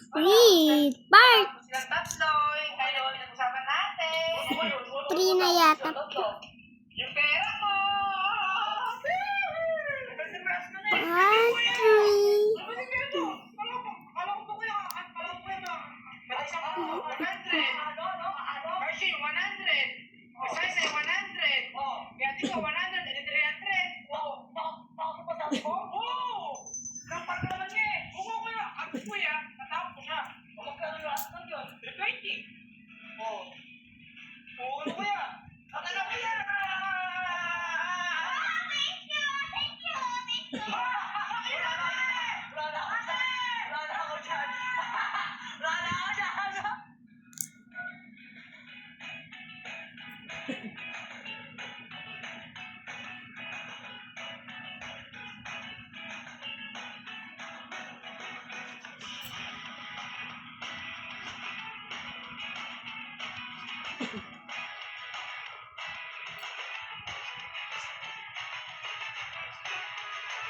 Read part Silang tatlo, kayo pinag-usapan natin. 3 na yata. Yung pera ko! Part 3. Kala ko po kuya, kala ko kuya na. Isang 100. Hershey, 100. Isa 100. Kaya di ko 100, edi 300. Wow, baka pa sabi ko? Oo! Nampal ka naman niya eh. Oo kuya, at kuya, natapos ko siya. Magkano yun? 320. Oo. Oo, ano kuya? Ano na kuya?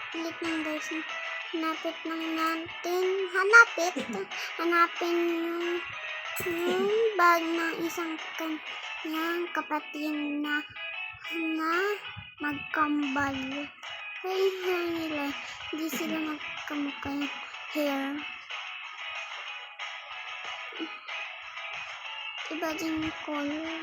Ulit lang guys. Hanapin yung bag ng isang kanyang kapatid na magkambal. Kaya hair nila, hindi sila magkamukha yung hair. Iba din yung color.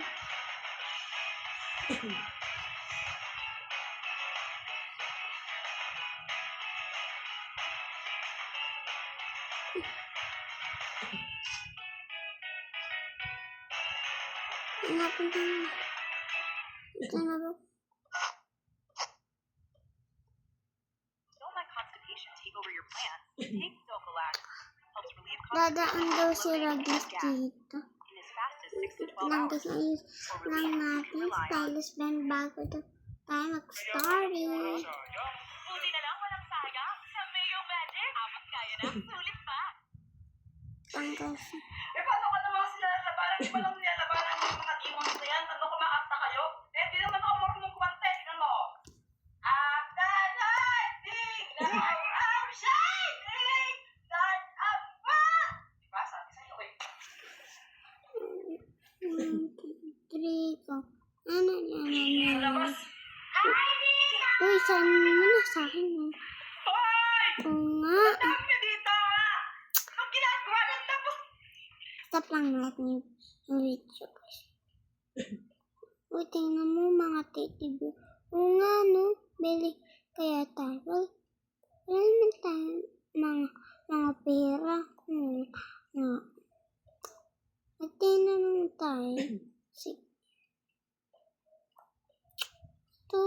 Hanapin tayo. Ito na ba? Dadaan daw si Ragis dito. Lang guys, ayos lang natin. Stylus band bago daw tayo mag-story. Buti na lang walang saga sa Mayo Magic. Abot kaya na, sulit pa. Lang guys. Eh, paano ka naman sila labanan? Di ba lang nilalabanan yung mga demons na yan? Ano kumakanta kayo? Eh, di naman ako marunong kumante. Tingnan mo. At the lightning now I'm shining like a fire. Diba? Sabi sa'yo eh. 1, 2, 3, go. Ano yan? Labas. Uy, saan mo na sa akin? Hoy! Oo nga. Dami na dito! Anong ginagawa ng tapos? Stop lang natin yung video guys. Uy, tingnan mo mga teddy bear. Oo nga, no? Bili kaya tayo. Wala naman tayo mga pera. Nga. At tingnan naman tayo. Sige. Ito.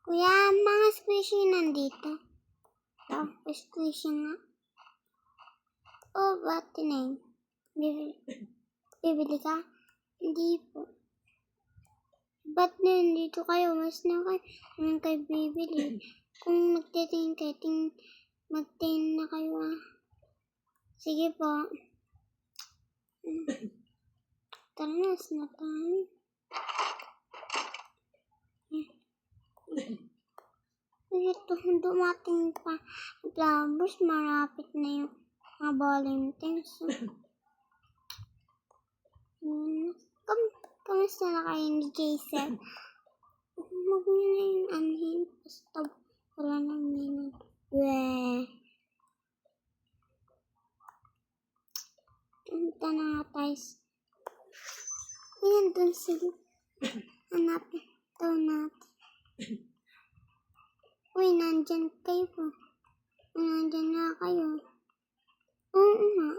Kuya, mga squishy nandito. Ito, squishy nga. Oh, ba't tinayin? Bibili ka? Hindi po. Ba't nandito kayo? Mas na kayo bibili. Kung magtitingin kayo, magtingin na kayo ah. Sige po. Tara na, na tayo. Ito, dumating pa. Flowers, marapit na yung mga Valentine's. Kamusta na kayo ni Jason? Huwag nyo na yung anhin. Basta wala na minute. Weh. Punta na nga tayo. Ayan dun sila. Hanapin daw natin. Uy, nandyan kayo po. Nandyan na kayo. Oo nga.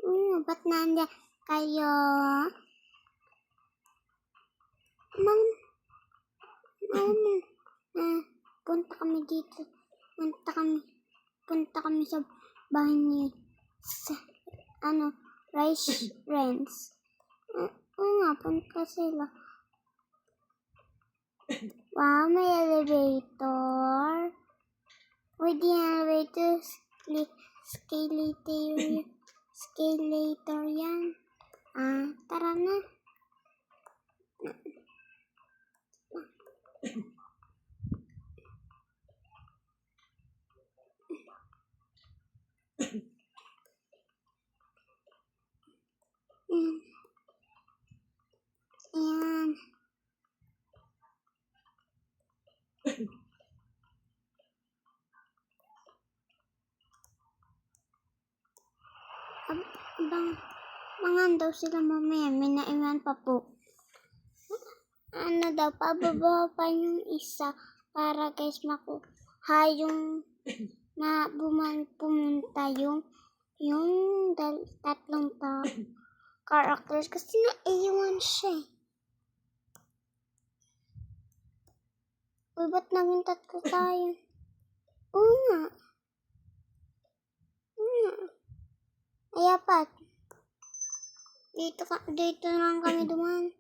Oo, ba't nandyan kayo? Punta kami dito. Punta kami sa bahay ni Rice Friends. Oo nga, punta sila. Wow, may elevator. With the elevator, escalator yan. Tara na. daw sila mamaya. May naiwan pa po. Ano daw, pababa pa yung isa para guys makuha yung pumunta yung tatlong characters kasi naiwan siya eh. Uy, ba't naging tatlo tayo? Oo nga. Ay, apat. Dito lang kami dumaan.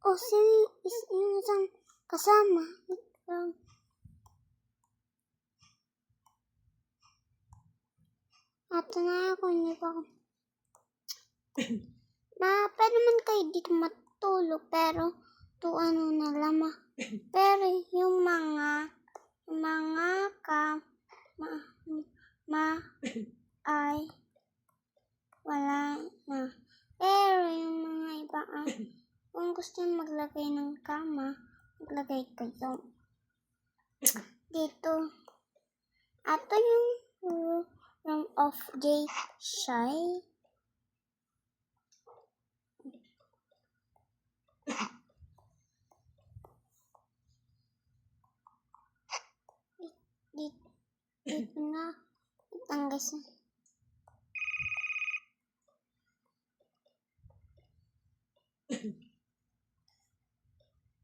Oh, yung isang kasama. Ato na ako, hindi pa ako. Pwede man kayo dito matulog, pero ano na lang. Pero yung mga ay wala na. Pero yung mga iba kung gusto nyo maglagay ng kama, maglagay kayo dito. Ato yung room of Jay Shy. Dito na. Guys.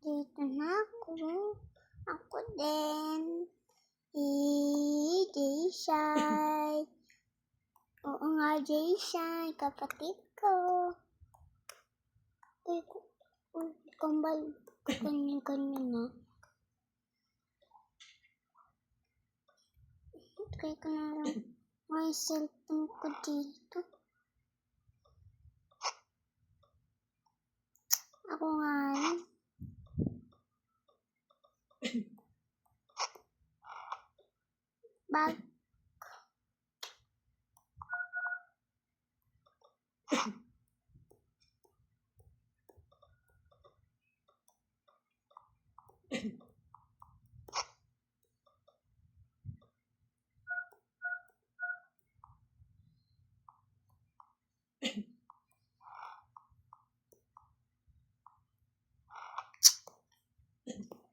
Dito na ako. Ako din. Jay Shy. Oo nga, Jay Shy. Kapatid ko. Kambal. Kanya-kanya na. Try ko na lang may cellphone ko dito. Ako nga lang. Bag.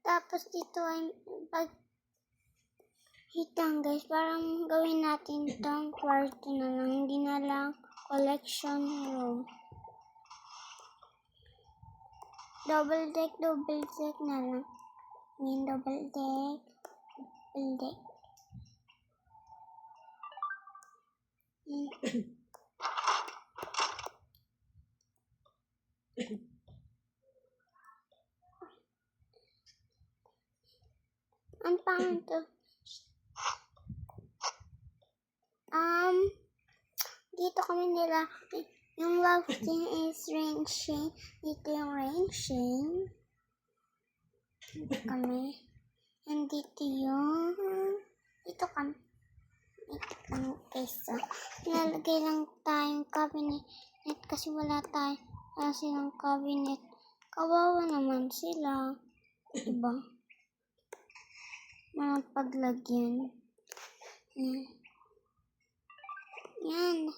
Tapos dito ay hitang guys, parang gawin natin itong kwarto na lang, hindi na lang collection room. Double deck na lang. Yung double deck. Ang pangan to. Dito kami nila. Yung lofting is ranging. Dito yung ranging. Dito kami. And dito yung dito kami. So, nilalagay lang tayong cabinet kasi wala silang cabinet. Kawawa naman sila. Diba? Mga paglagyan. Yan.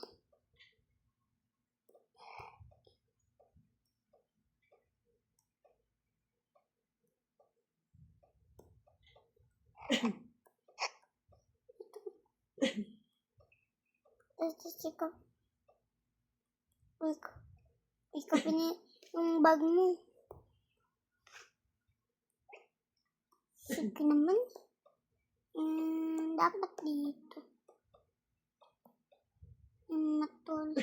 Tapos ikaw yung bag mo. Sige naman. Dapat dito. Yung matulog.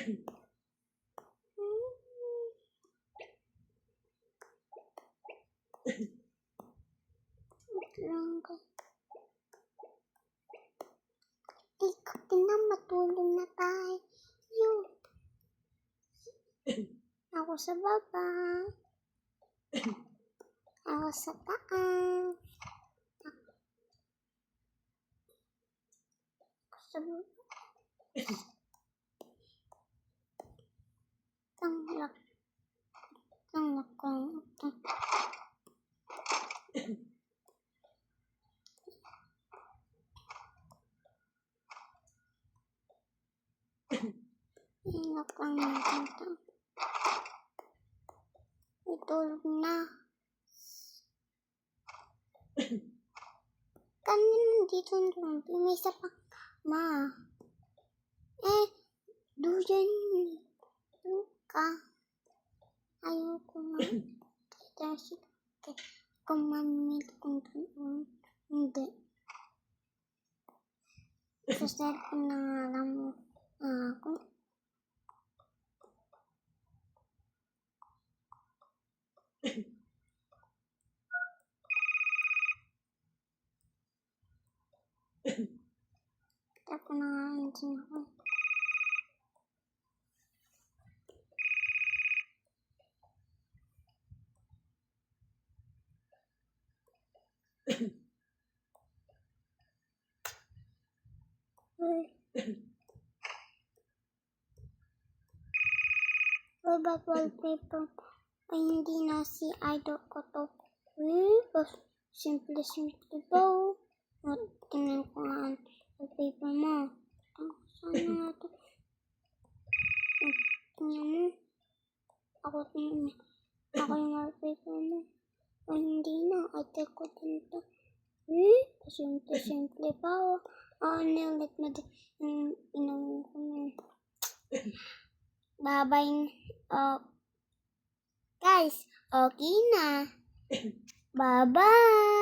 Ikaw na matulog na tayo. Ako sa baba. Ako sa taas. Ako sa baba. Tanglak ko. Tanglak ko. Kanina dito ang may isa pa. Ma. Duyan ka. Ayoko nga. Kasi kung mamimili kong doon. Hindi. Sa cellphone na nga lang ako. Ako na nga lang din ako. Ba't wallpaper ay hindi na si idol ko to? Simple ba? Tingnan ko nga ang wallpaper mo. Saan nga to? Tingnan mo. Ako yung wallpaper mo. Ay hindi na. Idol ko din to. Simple ba? Nilit mo din. Inamin ko na. Bye-bye. Guys, okay na. Bye-bye.